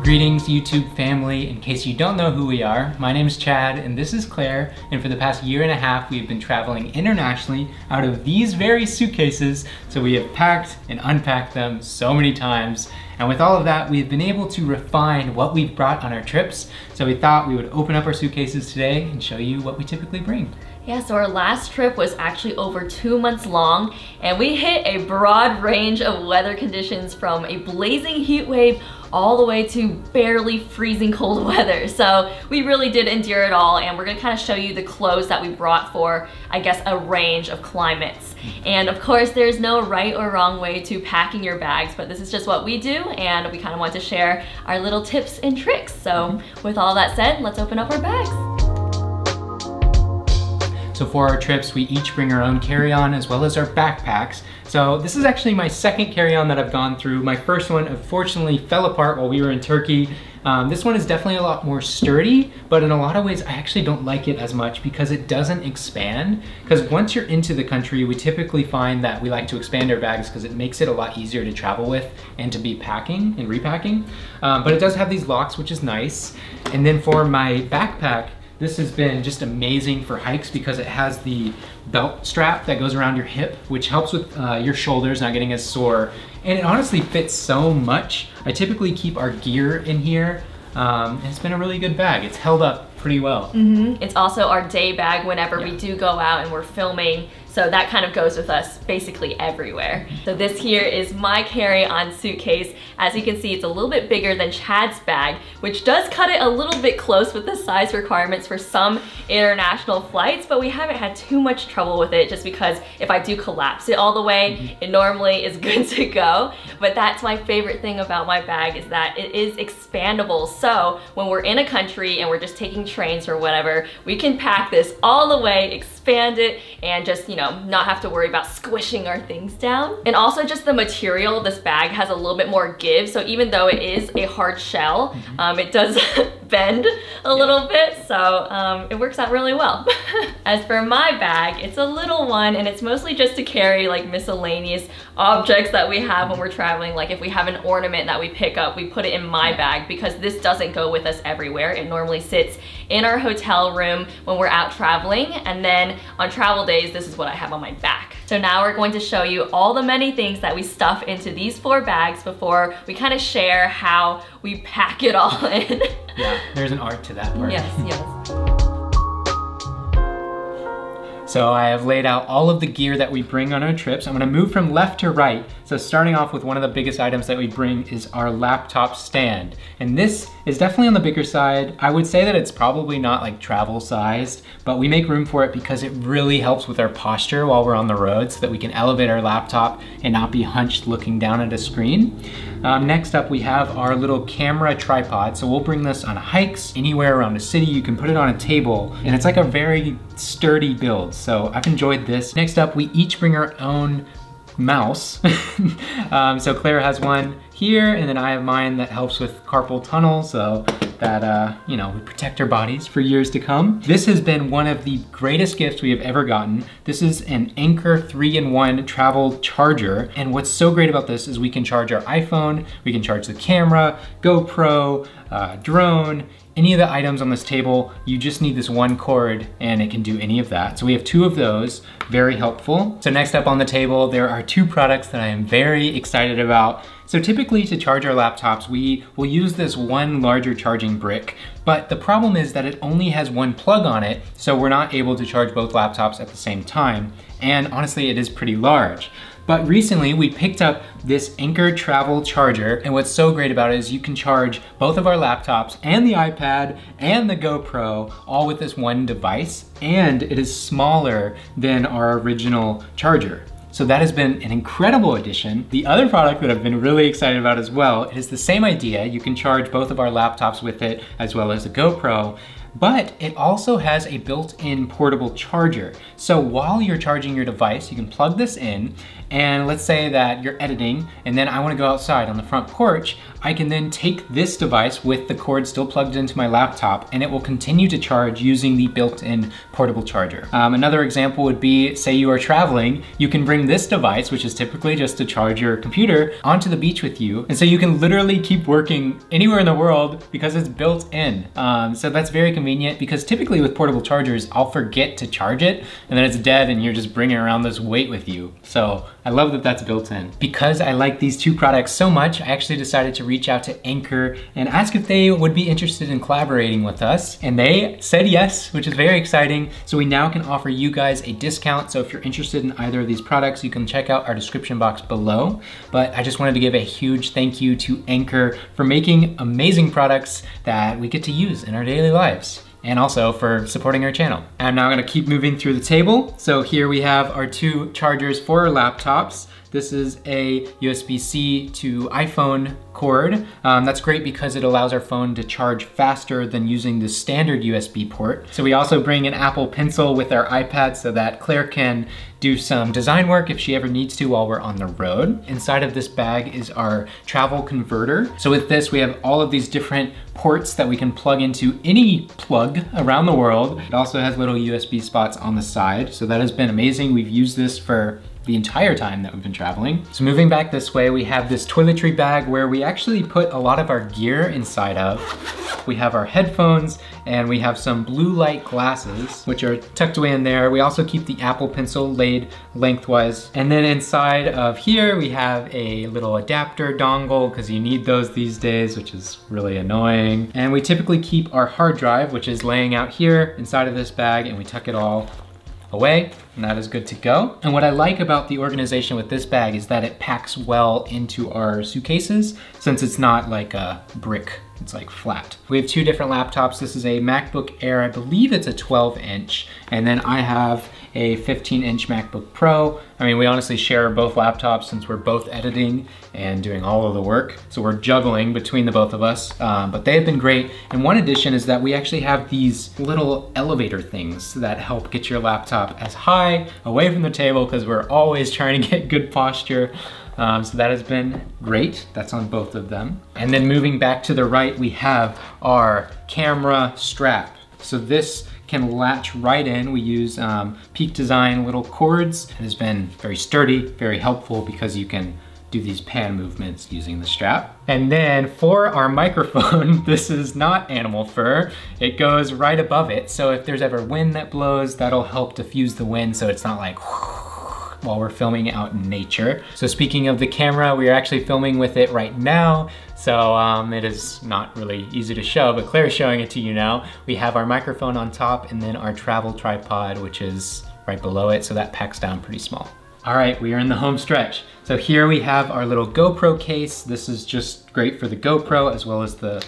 Greetings YouTube family. In case you don't know who we are, my name is Chad and this is Claire, and for the past year and a half we've been traveling internationally out of these very suitcases. So we have packed and unpacked them so many times, and with all of that we've been able to refine what we've brought on our trips. So we thought we would open up our suitcases today and show you what we typically bring. Yeah, so our last trip was actually over 2 months long, and we hit a broad range of weather conditions from a blazing heat wave all the way to barely freezing cold weather. So we really did endure it all, and we're gonna kind of show you the clothes that we brought for, I guess, a range of climates. And of course, there's no right or wrong way to packing your bags, but this is just what we do, and we kind of want to share our little tips and tricks. So with all that said, let's open up our bags. So for our trips, we each bring our own carry-on as well as our backpacks. So this is actually my second carry-on that I've gone through. My first one unfortunately fell apart while we were in Turkey. This one is definitely a lot more sturdy, but in a lot of ways I actually don't like it as much because it doesn't expand. Because once you're into the country, we typically find that we like to expand our bags because it makes it a lot easier to travel with and to be packing and repacking. But it does have these locks, which is nice. And then for my backpack, this has been just amazing for hikes because it has the belt strap that goes around your hip, which helps with your shoulders not getting as sore. And it honestly fits so much. I typically keep our gear in here. And it's been a really good bag. It's held up pretty well. It's also our day bag whenever we do go out and we're filming. So that kind of goes with us basically everywhere. So this here is my carry-on suitcase. As you can see, it's a little bit bigger than Chad's bag, which does cut it a little bit close with the size requirements for some international flights, but we haven't had too much trouble with it just because if I do collapse it all the way, it normally is good to go. But that's my favorite thing about my bag, is that it is expandable. So when we're in a country and we're just taking trains or whatever, we can pack this all the way, expand it, and just, you know, not have to worry about squishing our things down. And also just the material, this bag has a little bit more give, so even though it is a hard shell, it does bend a little bit, so it works out really well. As for my bag, it's a little one, and it's mostly just to carry like miscellaneous objects that we have when we're traveling. Like if we have an ornament that we pick up, we put it in my bag because this doesn't go with us everywhere. It normally sits in our hotel room when we're out traveling, and then on travel days, this is what I have on my back. So now we're going to show you all the many things that we stuff into these 4 bags before we kind of share how we pack it all in. Yeah, there's an art to that part. Yes, yes. So I have laid out all of the gear that we bring on our trips. I'm gonna move from left to right. So starting off with one of the biggest items that we bring is our laptop stand. And this is definitely on the bigger side. I would say that it's probably not like travel sized, but we make room for it because it really helps with our posture while we're on the road so that we can elevate our laptop and not be hunched looking down at a screen. Next up, we have our little camera tripod. So we'll bring this on hikes, anywhere around a city. You can put it on a table, and it's like a very sturdy build. So I've enjoyed this. Next up, we each bring our own mouse. So Claire has one here, and then I have mine that helps with carpal tunnel, so that, you know, we protect our bodies for years to come. This has been one of the greatest gifts we have ever gotten. This is an Anker 3-in-1 travel charger, and what's so great about this is we can charge our iPhone, we can charge the camera, GoPro, drone, any of the items on this table. You just need this one cord and it can do any of that. So we have 2 of those, very helpful. So next up on the table, there are 2 products that I am very excited about. So typically to charge our laptops, we will use this one larger charging brick, but the problem is that it only has one plug on it, so we're not able to charge both laptops at the same time. And honestly, it is pretty large. But recently we picked up this Anker travel charger, and what's so great about it is you can charge both of our laptops and the iPad and the GoPro all with this one device, and it is smaller than our original charger. So that has been an incredible addition. The other product that I've been really excited about as well, it is the same idea. You can charge both of our laptops with it as well as the GoPro. but it also has a built-in portable charger. So while you're charging your device, you can plug this in, and let's say that you're editing and then I want to go outside on the front porch, I can then take this device with the cord still plugged into my laptop and it will continue to charge using the built-in portable charger. Another example would be, say you are traveling, you can bring this device, which is typically just to charge your computer, onto the beach with you. And so you can literally keep working anywhere in the world because it's built in. So that's very convenient, because typically with portable chargers, I'll forget to charge it and then it's dead and you're just bringing around this weight with you. So I love that that's built in. Because I like these two products so much, I actually decided to reach out to Anker and ask if they would be interested in collaborating with us. And they said yes, which is very exciting. So we now can offer you guys a discount. So if you're interested in either of these products, you can check out our description box below. But I just wanted to give a huge thank you to Anker for making amazing products that we get to use in our daily lives, and also for supporting our channel. I'm now gonna keep moving through the table. So here we have our two chargers for our laptops. This is a USB-C to iPhone cord. That's great because it allows our phone to charge faster than using the standard USB port. So we also bring an Apple Pencil with our iPad so that Claire can do some design work if she ever needs to while we're on the road. Inside of this bag is our travel converter. So with this, we have all of these different ports that we can plug into any plug around the world. It also has little USB spots on the side. So that has been amazing. We've used this for the entire time that we've been traveling. So moving back this way, we have this toiletry bag where we actually put a lot of our gear inside of. We have our headphones and we have some blue light glasses, which are tucked away in there. We also keep the Apple Pencil laid lengthwise. And then inside of here, we have a little adapter dongle, because you need those these days, which is really annoying. And we typically keep our hard drive, which is laying out here inside of this bag, and we tuck it all away, and that is good to go. And what I like about the organization with this bag is that it packs well into our suitcases, since it's not like a brick, it's like flat. We have two different laptops. This is a MacBook Air, I believe it's a 12-inch, and then I have a 15-inch MacBook Pro. I mean, we honestly share both laptops since we're both editing and doing all of the work. So we're juggling between the both of us, but they have been great. And one addition is that we actually have these little elevator things that help get your laptop as high away from the table, because we're always trying to get good posture. So that has been great. That's on both of them. And then moving back to the right, we have our camera strap. So this can latch right in. We use Peak Design little cords. It has been very sturdy, very helpful, because you can do these pan movements using the strap. And then for our microphone, this is not animal fur. It goes right above it. So if there's ever wind that blows, that'll help diffuse the wind so it's not like while we're filming out in nature. So speaking of the camera, we are actually filming with it right now. So it is not really easy to show, but Claire's showing it to you now. We have our microphone on top and then our travel tripod, which is right below it. So that packs down pretty small. All right, we are in the home stretch. So here we have our little GoPro case. This is just great for the GoPro, as well as the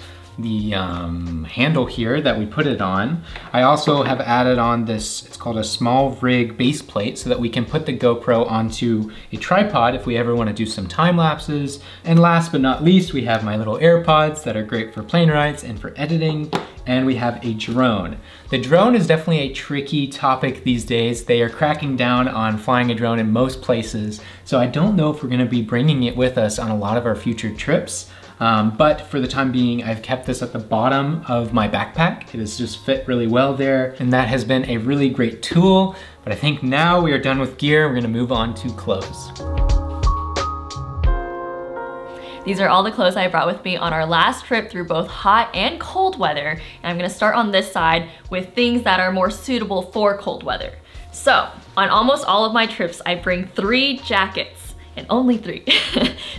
handle here that we put it on. I also have added on this, it's called a small rig base plate, so that we can put the GoPro onto a tripod if we ever want to do some time lapses. And last but not least, we have my little AirPods that are great for plane rides and for editing. And we have a drone. The drone is definitely a tricky topic these days. They are cracking down on flying a drone in most places. So I don't know if we're gonna be bringing it with us on a lot of our future trips. But for the time being, I've kept this at the bottom of my backpack. It has just fit really well there, and that has been a really great tool. But I think now we are done with gear. We're gonna move on to clothes. These are all the clothes I brought with me on our last trip through both hot and cold weather. And I'm gonna start on this side with things that are more suitable for cold weather. So, on almost all of my trips, I bring 3 jackets. And only 3.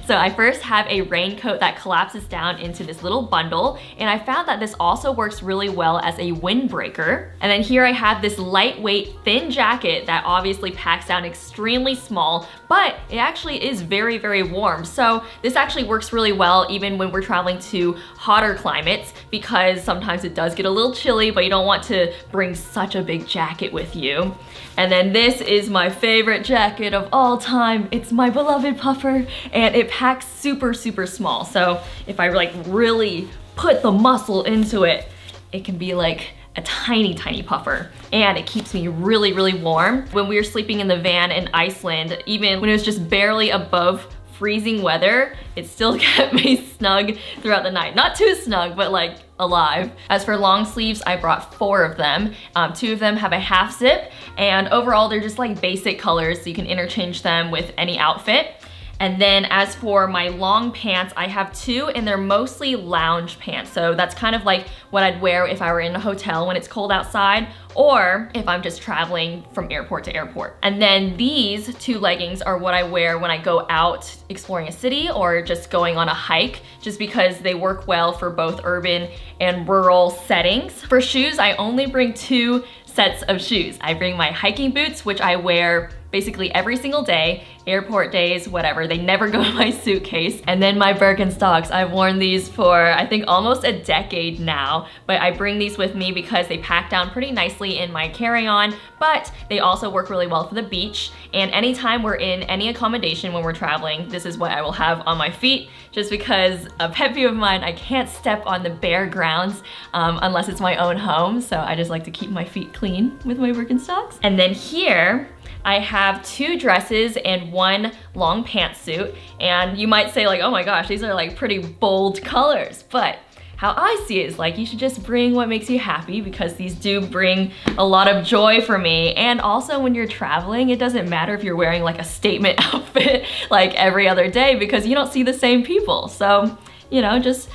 So I first have a raincoat that collapses down into this little bundle, and I found that this also works really well as a windbreaker. And then here I have this lightweight thin jacket that obviously packs down extremely small, but it actually is very, very warm. So this actually works really well even when we're traveling to hotter climates, because sometimes it does get a little chilly, but you don't want to bring such a big jacket with you. And then this is my favorite jacket of all time. It's my beloved puffer, and it packs super, super small. So if I like really put the muscle into it, it can be like a tiny, tiny puffer. And it keeps me really, really warm. When we were sleeping in the van in Iceland, even when it was just barely above freezing weather, it still kept me snug throughout the night. Not too snug, but like alive. As for long sleeves, I brought 4 of them. 2 of them have a half zip, and overall they're just like basic colors, so you can interchange them with any outfit. And then as for my long pants, I have 2 and they're mostly lounge pants. So that's kind of like what I'd wear if I were in a hotel when it's cold outside, or if I'm just traveling from airport to airport. And then these 2 leggings are what I wear when I go out exploring a city or just going on a hike, just because they work well for both urban and rural settings. For shoes, I only bring 2 sets of shoes. I bring my hiking boots, which I wear basically every single day, airport days, whatever. They never go in my suitcase. And then my Birkenstocks. I've worn these for, I think, almost a decade now, but I bring these with me because they pack down pretty nicely in my carry-on, but they also work really well for the beach. And anytime we're in any accommodation when we're traveling, this is what I will have on my feet, just because a pet peeve of mine, I can't step on the bare grounds unless it's my own home. So I just like to keep my feet clean with my Birkenstocks. And then here, I have 2 dresses and 1 long pantsuit. And you might say like, oh my gosh, these are like pretty bold colors. But how I see it is like, you should just bring what makes you happy, because these do bring a lot of joy for me. And also when you're traveling, it doesn't matter if you're wearing like a statement outfit like every other day, because you don't see the same people. So, you know, just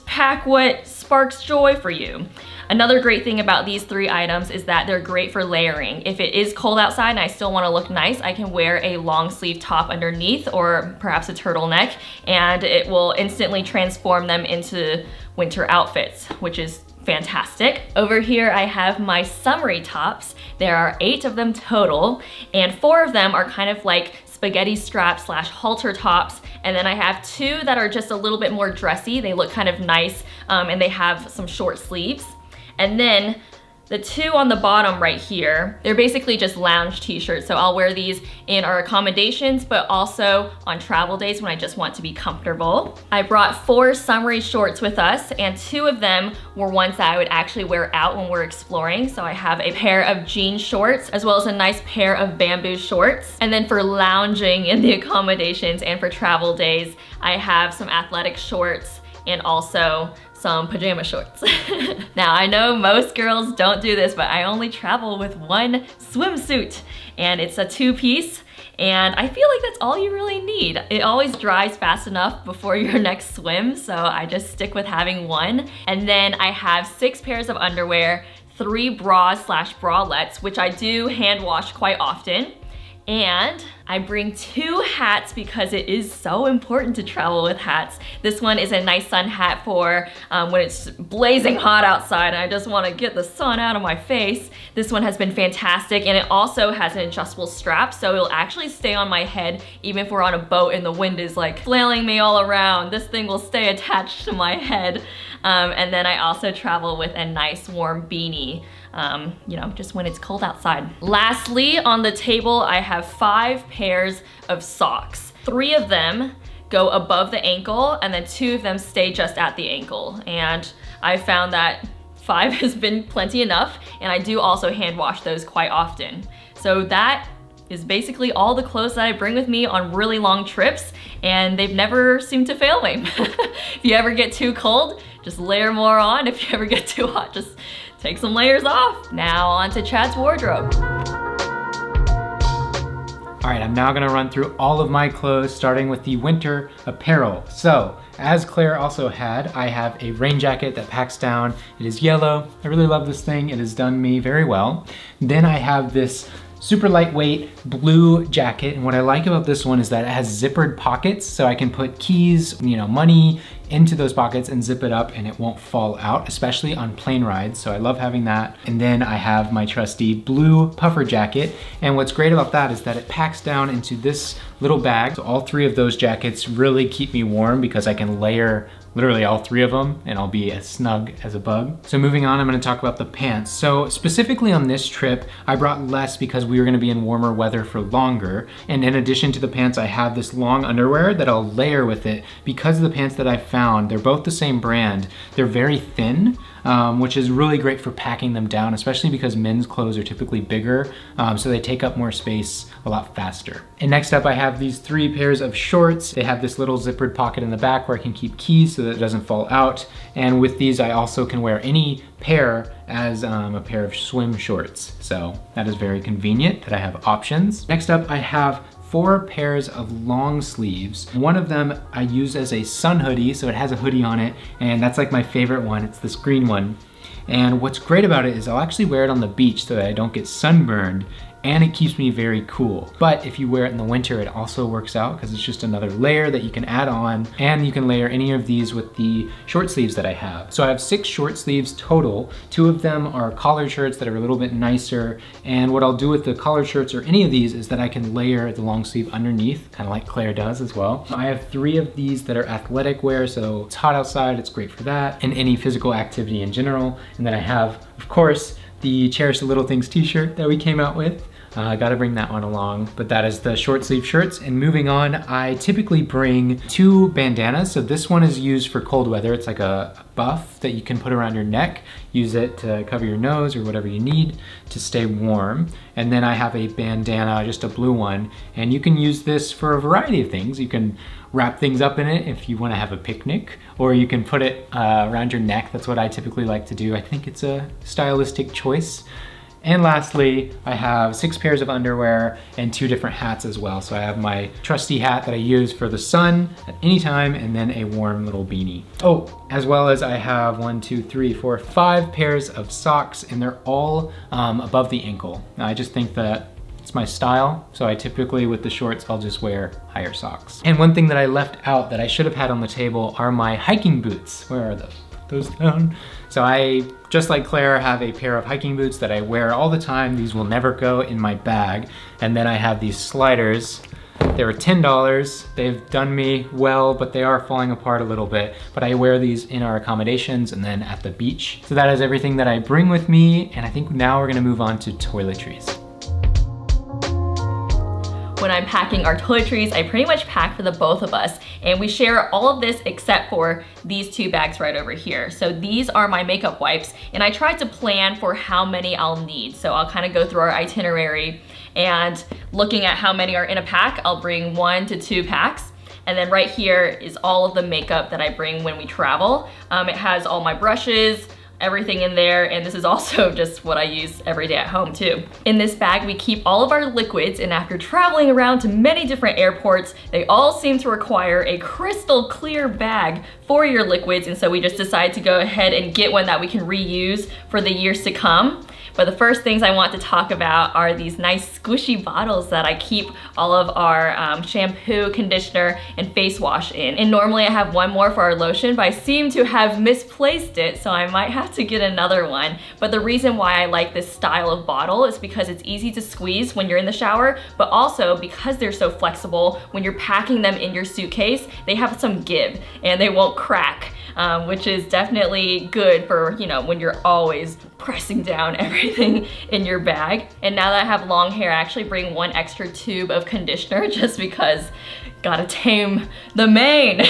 pack what sparks joy for you. Another great thing about these 3 items is that they're great for layering. If it is cold outside and I still want to look nice, I can wear a long sleeve top underneath, or perhaps a turtleneck, and it will instantly transform them into winter outfits, which is fantastic. Over here I have my summery tops. There are 8 of them total, and 4 of them are kind of like spaghetti strap / halter tops, and then I have 2 that are just a little bit more dressy. They look kind of nice, and they have some short sleeves. And then the 2 on the bottom right here, they're basically just lounge t-shirts. So I'll wear these in our accommodations, but also on travel days when I just want to be comfortable. I brought 4 summery shorts with us, and 2 of them were ones that I would actually wear out when we're exploring. So I have a pair of jean shorts, as well as a nice pair of bamboo shorts. And then for lounging in the accommodations and for travel days, I have some athletic shorts and also some pajama shorts. Now, I know most girls don't do this, but I only travel with 1 swimsuit, and it's a 2-piece, and I feel like that's all you really need. It always dries fast enough before your next swim, so I just stick with having 1. And then I have 6 pairs of underwear, 3 bras / bralettes, which I do hand wash quite often. And I bring 2 hats because it is so important to travel with hats. This one is a nice sun hat for when it's blazing hot outside and I just want to get the sun out of my face. This one has been fantastic, and it also has an adjustable strap, so it'll actually stay on my head even if we're on a boat and the wind is like flailing me all around. This thing will stay attached to my head. And then I also travel with a nice warm beanie, you know, just when it's cold outside. Lastly, on the table, I have 5 pairs of socks. 3 of them go above the ankle, and then 2 of them stay just at the ankle. And I found that 5 has been plenty enough, and I do also hand wash those quite often. So that is basically all the clothes that I bring with me on really long trips, and they've never seemed to fail me. If you ever get too cold, just layer more on. If you ever get too hot, just take some layers off. Now on to Chad's wardrobe. All right, I'm now gonna run through all of my clothes, starting with the winter apparel. So, as Claire also had, I have a rain jacket that packs down. It is yellow. I really love this thing. It has done me very well. Then I have this super lightweight blue jacket, and what I like about this one is that it has zippered pockets, so I can put keys, you know, money into those pockets and zip it up and it won't fall out, especially on plane rides, so I love having that. And then I have my trusty blue puffer jacket, and what's great about that is that it packs down into this little bag. So all 3 of those jackets really keep me warm because I can layer literally all 3 of them, and I'll be as snug as a bug. So moving on, I'm gonna talk about the pants. So specifically on this trip, I brought less because we were gonna be in warmer weather for longer. And in addition to the pants, I have this long underwear that I'll layer with it. Because of the pants that I found, they're both the same brand. They're very thin, which is really great for packing them down, especially because men's clothes are typically bigger, so they take up more space a lot faster. And next up, I have these 3 pairs of shorts. They have this little zippered pocket in the back where I can keep keys so that it doesn't fall out. And with these, I also can wear any pair as a pair of swim shorts. So that is very convenient that I have options. Next up, I have 4 pairs of long sleeves. One of them I use as a sun hoodie, so it has a hoodie on it, and that's like my favorite one. It's this green one. And what's great about it is I'll actually wear it on the beach so that I don't get sunburned, and it keeps me very cool. But if you wear it in the winter, it also works out because it's just another layer that you can add on, and you can layer any of these with the short sleeves that I have. So I have 6 short sleeves total. 2 of them are collared shirts that are a little bit nicer, and what I'll do with the collared shirts or any of these is that I can layer the long sleeve underneath, kind of like Claire does as well. I have 3 of these that are athletic wear, so it's hot outside, it's great for that, and any physical activity in general. And then I have, of course, the Cherish the Little Things t-shirt that we came out with. I gotta bring that one along, but that is the short sleeve shirts. And moving on, I typically bring 2 bandanas. So this one is used for cold weather. It's like a buff that you can put around your neck. Use it to cover your nose or whatever you need to stay warm. And then I have a bandana, just a blue one. And you can use this for a variety of things. You can wrap things up in it if you wanna have a picnic, or you can put it around your neck. That's what I typically like to do. I think it's a stylistic choice. And lastly, I have 6 pairs of underwear and 2 different hats as well. So I have my trusty hat that I use for the sun at any time, and then a warm little beanie. Oh, as well as I have 1, 2, 3, 4, 5 pairs of socks, and they're all above the ankle. Now, I just think that it's my style, so I typically, with the shorts, I'll just wear higher socks. And one thing that I left out that I should have had on the table are my hiking boots. Where are those? Those down. So I, just like Claire, have a pair of hiking boots that I wear all the time. These will never go in my bag. And then I have these sliders. They were $10. They've done me well, but they are falling apart a little bit. But I wear these in our accommodations and then at the beach. So that is everything that I bring with me. And I think now we're gonna move on to toiletries. When I'm packing our toiletries, I pretty much pack for the both of us, and we share all of this except for these 2 bags right over here. So these are my makeup wipes, and I tried to plan for how many I'll need. So I'll kind of go through our itinerary, and looking at how many are in a pack, I'll bring 1 to 2 packs. And then right here is all of the makeup that I bring when we travel. It has all my brushes, everything in there, and this is also just what I use every day at home too. In this bag, we keep all of our liquids, and after traveling around to many different airports, they all seem to require a crystal clear bag for your liquids, and so we just decided to go ahead and get one that we can reuse for the years to come. But the first things I want to talk about are these nice squishy bottles that I keep all of our shampoo, conditioner, and face wash in. And normally I have 1 more for our lotion, but I seem to have misplaced it, so I might have to get another one. But the reason why I like this style of bottle is because it's easy to squeeze when you're in the shower, but also because they're so flexible, when you're packing them in your suitcase, they have some give and they won't crack. Which is definitely good for, you know, when you're always pressing down everything in your bag. And now that I have long hair, I actually bring 1 extra tube of conditioner just because gotta tame the mane.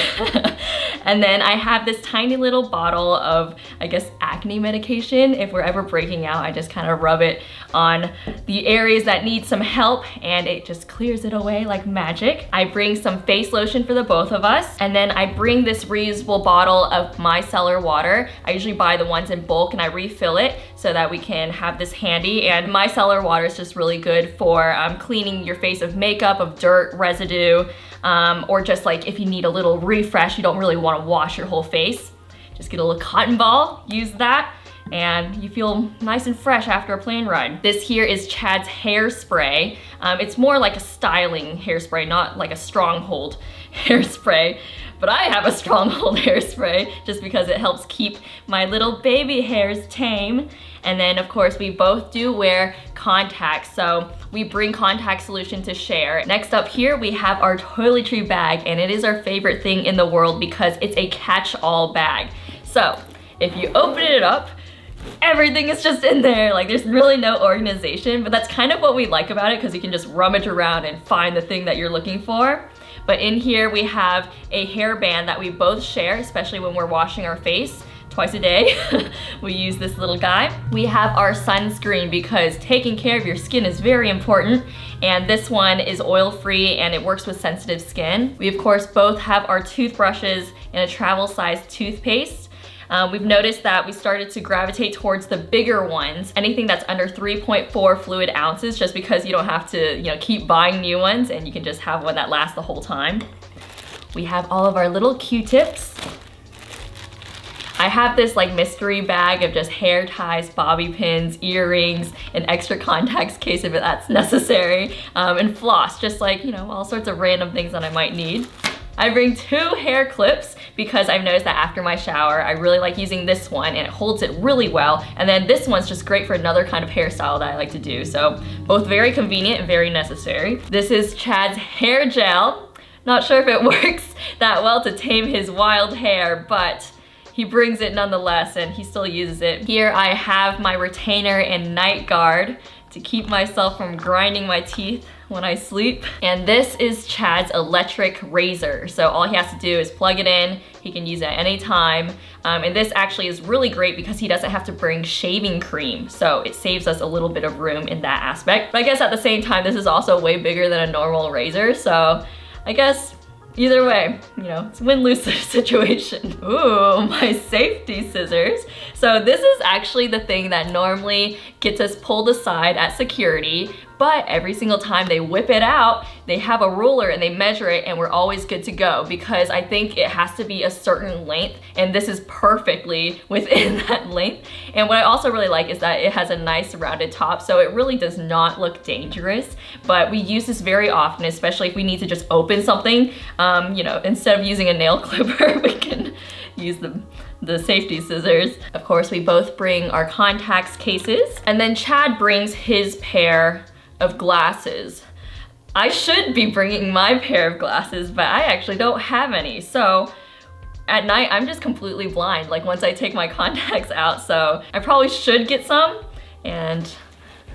And then I have this tiny little bottle of, I guess, acne medication. If we're ever breaking out, I just kind of rub it on the areas that need some help, and it just clears it away like magic. I bring some face lotion for the both of us, and then I bring this reusable bottle of micellar water. I usually buy the ones in bulk and I refill it so that we can have this handy. And micellar water is just really good for cleaning your face of makeup, of dirt, residue, or just like if you need a little refresh, you don't really want to wash your whole face. Just get a little cotton ball, use that, and you feel nice and fresh after a plane ride. This here is Chad's hairspray. It's more like a styling hairspray, not like a stronghold hairspray. But I have a stronghold hairspray just because it helps keep my little baby hairs tame. And then of course we both do wear contacts, so we bring contact solution to share. Next up here we have our toiletry bag, and it is our favorite thing in the world because it's a catch-all bag. So if you open it up, everything is just in there. Like, there's really no organization, but that's kind of what we like about it because you can just rummage around and find the thing that you're looking for. But in here we have a hairband that we both share, especially when we're washing our face twice a day. We use this little guy. We have our sunscreen because taking care of your skin is very important, and this one is oil-free and it works with sensitive skin. We of course both have our toothbrushes and a travel-sized toothpaste. We've noticed that we started to gravitate towards the bigger ones, anything that's under 3.4 fluid ounces, just because you don't have to, keep buying new ones and you can just have one that lasts the whole time. We have all of our little Q-tips. I have this like mystery bag of just hair ties, bobby pins, earrings, an extra contacts case if that's necessary, and floss, just like, all sorts of random things that I might need. I bring 2 hair clips because I've noticed that after my shower, I really like using this one and it holds it really well. And then this one's just great for another kind of hairstyle that I like to do. So both very convenient and very necessary. This is Chad's hair gel. Not sure if it works that well to tame his wild hair, but he brings it nonetheless and he still uses it. Here I have my retainer and night guard to keep myself from grinding my teeth when I sleep. And this is Chad's electric razor. So all he has to do is plug it in. He can use it at any time. And this actually is really great because he doesn't have to bring shaving cream. So it saves us a little bit of room in that aspect. But I guess at the same time, this is also way bigger than a normal razor. So I guess either way, it's a win-lose situation. Ooh, my safety scissors. So this is actually the thing that normally gets us pulled aside at security, but every single time they whip it out, they have a ruler and they measure it and we're always good to go because I think it has to be a certain length and this is perfectly within that length. And what I also really like is that it has a nice rounded top, so it really does not look dangerous, but we use this very often, especially if we need to just open something. Instead of using a nail clipper, we can use the safety scissors. Of course, we both bring our contacts cases, and then Chad brings his pair of glasses. I should be bringing my pair of glasses, but I actually don't have any. So at night, I'm just completely blind, like once I take my contacts out. So I probably should get some, and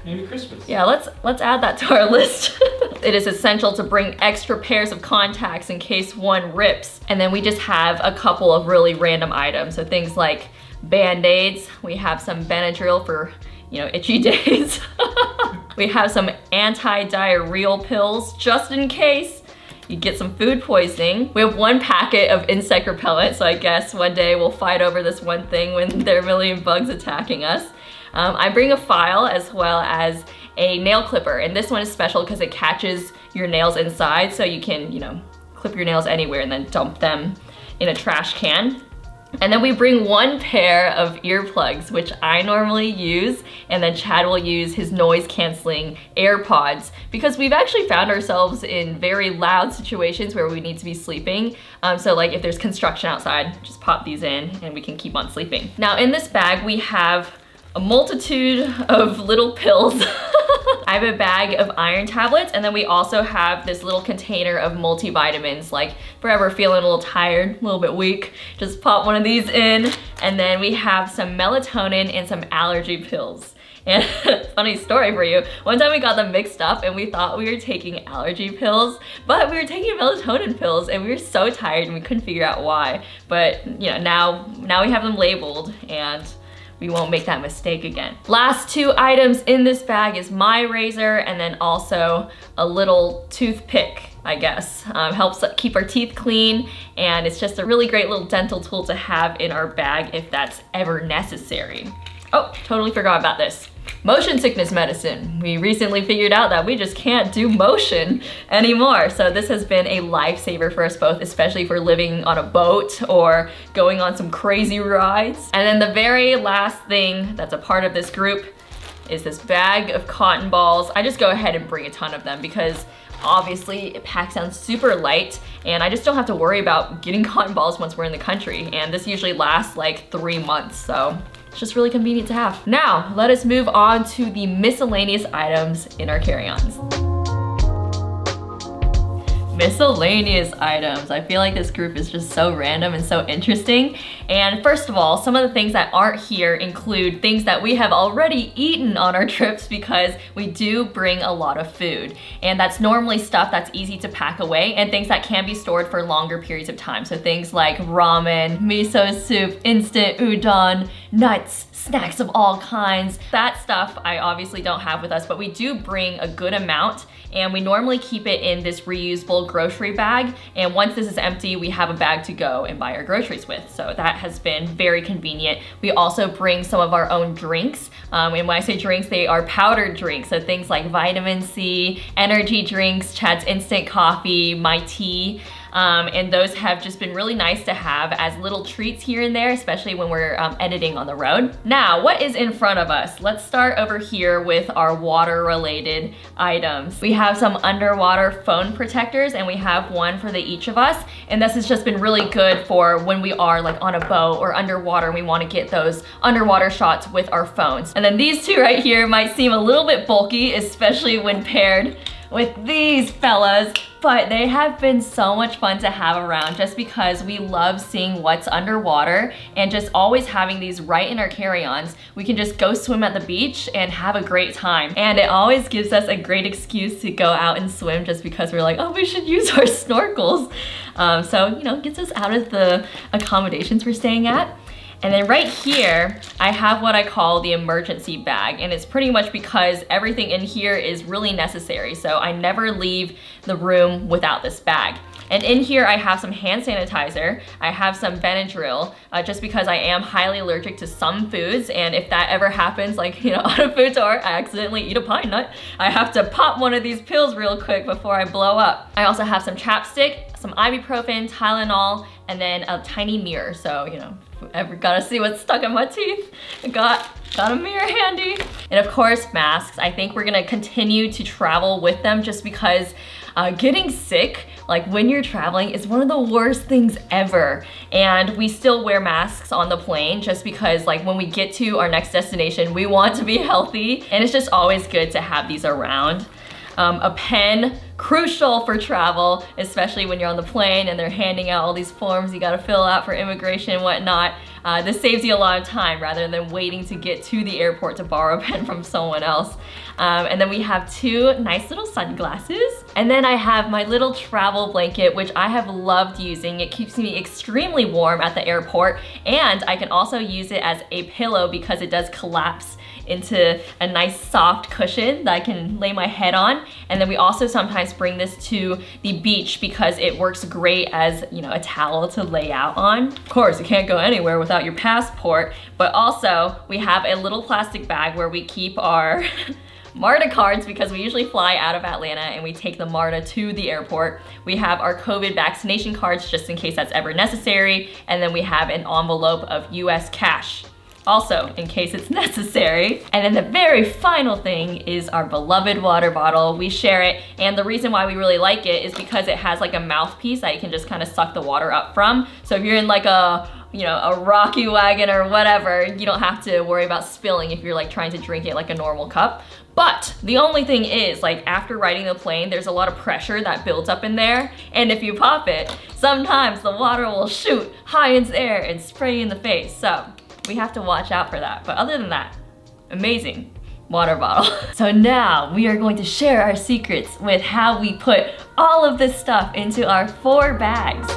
maybe Christmas. Yeah, let's add that to our list. It is essential to bring extra pairs of contacts in case one rips. And then we just have a couple of really random items. So things like Band-Aids. We have some Benadryl for, itchy days. We have some anti-diarrheal pills just in case you get some food poisoning. We have 1 packet of insect repellent, so I guess one day we'll fight over this one thing when there are a million bugs attacking us. I bring a file as well as a nail clipper, and this one is special because it catches your nails inside, so you can, clip your nails anywhere and then dump them in a trash can. And then we bring 1 pair of earplugs, which I normally use, and then Chad will use his noise canceling AirPods because we've actually found ourselves in very loud situations where we need to be sleeping. So like if there's construction outside, just pop these in and we can keep on sleeping. Now in this bag, we have a multitude of little pills. I have a bag of iron tablets, and then we also have this little container of multivitamins, like forever feeling a little tired, a little bit weak, just pop one of these in. And then we have some melatonin and some allergy pills. And funny story for you, one time we got them mixed up and we thought we were taking allergy pills, but we were taking melatonin pills and we were so tired and we couldn't figure out why. But now we have them labeled and we won't make that mistake again. Last 2 items in this bag is my razor and then also a little toothpick, I guess. Helps keep our teeth clean, and it's just a really great little dental tool to have in our bag if that's ever necessary. Oh, totally forgot about this. Motion sickness medicine. We recently figured out that we just can't do motion anymore. So this has been a lifesaver for us both, especially if we're living on a boat or going on some crazy rides. And then the very last thing that's a part of this group is this bag of cotton balls. I just go ahead and bring a ton of them because obviously it packs down super light and I just don't have to worry about getting cotton balls once we're in the country. And this usually lasts like 3 months, so it's just really convenient to have. Now, let us move on to the miscellaneous items in our carry-ons. Miscellaneous items. I feel like this group is just so random and so interesting. And first of all, some of the things that aren't here include things that we have already eaten on our trips because we do bring a lot of food. And that's normally stuff that's easy to pack away and things that can be stored for longer periods of time. So things like ramen, miso soup, instant udon, nuts, snacks of all kinds. That stuff I obviously don't have with us, but we do bring a good amount and we normally keep it in this reusable grocery bag. And once this is empty, we have a bag to go and buy our groceries with. So that has been very convenient. We also bring some of our own drinks. And when I say drinks, they are powdered drinks. So things like vitamin C, energy drinks, Chad's instant coffee, my tea. And those have just been really nice to have as little treats here and there, especially when we're editing on the road. Now, what is in front of us? Let's start over here with our water-related items. We have some underwater phone protectors, and we have one for each of us. And this has just been really good for when we are like on a boat or underwater and we want to get those underwater shots with our phones. And then these two right here might seem a little bit bulky, especially when paired with these fellas, but they have been so much fun to have around just because we love seeing what's underwater and just always having these right in our carry-ons. We can just go swim at the beach and have a great time. And it always gives us a great excuse to go out and swim just because we're like, oh, we should use our snorkels. So, you know, gets us out of the accommodations we're staying at. And then right here, I have what I call the emergency bag. And it's pretty much because everything in here is really necessary. So I never leave the room without this bag. And in here, I have some hand sanitizer. I have some Benadryl, just because I am highly allergic to some foods. And if that ever happens, like, you know, on a food tour, I accidentally eat a pine nut, I have to pop one of these pills real quick before I blow up. I also have some chapstick, some ibuprofen, Tylenol, and then a tiny mirror. So, you know, if you ever gotta see what's stuck in my teeth, I got a mirror handy. And of course, masks. I think we're gonna continue to travel with them just because getting sick, like when you're traveling, is one of the worst things ever. And we still wear masks on the plane just because like when we get to our next destination, we want to be healthy. And it's just always good to have these around. A pen, crucial for travel, especially when you're on the plane and they're handing out all these forms you gotta fill out for immigration and whatnot. This saves you a lot of time rather than waiting to get to the airport to borrow a pen from someone else. And then we have two nice little sunglasses. And then I have my little travel blanket, which I have loved using. It keeps me extremely warm at the airport, and I can also use it as a pillow because it does collapse into a nice soft cushion that I can lay my head on. And then we also sometimes bring this to the beach because it works great as, you know, a towel to lay out on. Of course, you can't go anywhere without your passport, but also we have a little plastic bag where we keep our MARTA cards because we usually fly out of Atlanta and we take the MARTA to the airport. We have our COVID vaccination cards just in case that's ever necessary. And then we have an envelope of US cash, also in case it's necessary. And then the very final thing is our beloved water bottle. We share it, and the reason why we really like it is because it has like a mouthpiece that you can just kind of suck the water up from. So if you're in like a, you know, a rocky wagon or whatever, you don't have to worry about spilling if you're like trying to drink it like a normal cup. But the only thing is, like, after riding the plane, there's a lot of pressure that builds up in there. And if you pop it, sometimes the water will shoot high in the air and spray you in the face. So we have to watch out for that. But other than that, amazing water bottle. So now we are going to share our secrets with how we put all of this stuff into our 4 bags.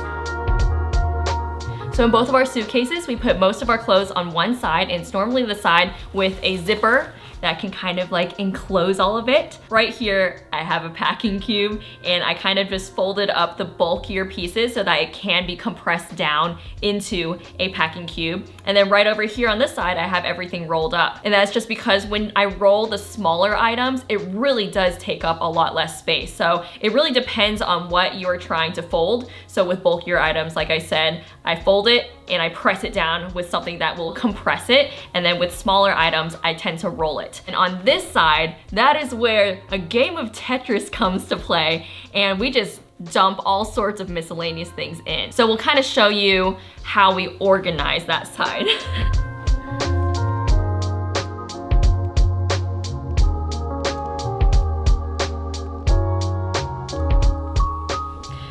So in both of our suitcases, we put most of our clothes on one side, and it's normally the side with a zipper that can kind of like enclose all of it. Right here, I have a packing cube, and I kind of just folded up the bulkier pieces so that it can be compressed down into a packing cube. And then right over here on this side, I have everything rolled up. And that's just because when I roll the smaller items, it really does take up a lot less space. So it really depends on what you're trying to fold. So with bulkier items, like I said, I fold it and I press it down with something that will compress it. And then with smaller items, I tend to roll it. And on this side, that is where a game of Tetris comes to play. And we just dump all sorts of miscellaneous things in. So we'll kind of show you how we organize that side.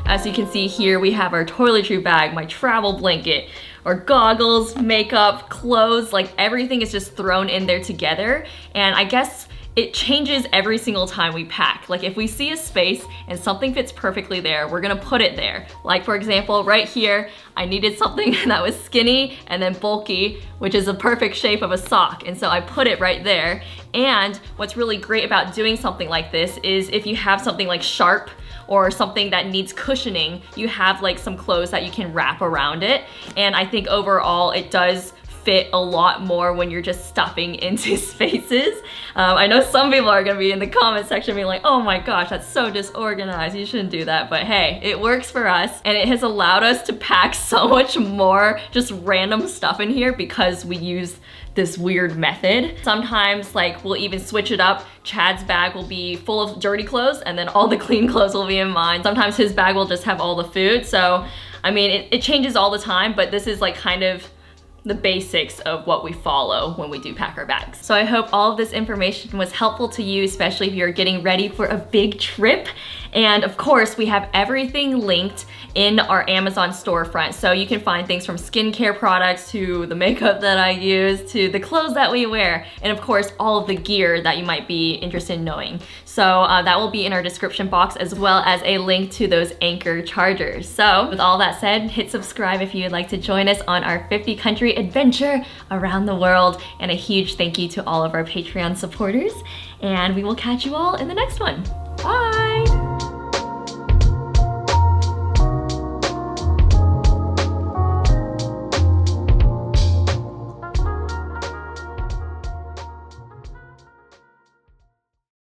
As you can see here, we have our toiletry bag, my travel blanket, our goggles, makeup, clothes, like everything is just thrown in there together. And I guess it changes every single time we pack. Like if we see a space and something fits perfectly there, we're gonna put it there. Like for example, right here, I needed something that was skinny and then bulky, which is a perfect shape of a sock. And so I put it right there. And what's really great about doing something like this is if you have something like sharp or something that needs cushioning, you have like some clothes that you can wrap around it. And I think overall it does fit a lot more when you're just stuffing into spaces. I know some people are gonna be in the comment section being like, oh my gosh, that's so disorganized, you shouldn't do that. But hey, it works for us, and it has allowed us to pack so much more just random stuff in here because we use this weird method. Sometimes like we'll even switch it up. Chad's bag will be full of dirty clothes and then all the clean clothes will be in mine. Sometimes his bag will just have all the food. So, I mean, it changes all the time, but this is like kind of the basics of what we follow when we do pack our bags. So I hope all of this information was helpful to you, especially if you're getting ready for a big trip. And of course, we have everything linked in our Amazon storefront. So you can find things from skincare products to the makeup that I use to the clothes that we wear. And of course, all of the gear that you might be interested in knowing. So that will be in our description box, as well as a link to those Anker chargers. So with all that said, hit subscribe if you'd like to join us on our 50 country adventure around the world. And a huge thank you to all of our Patreon supporters. And we will catch you all in the next one. Bye!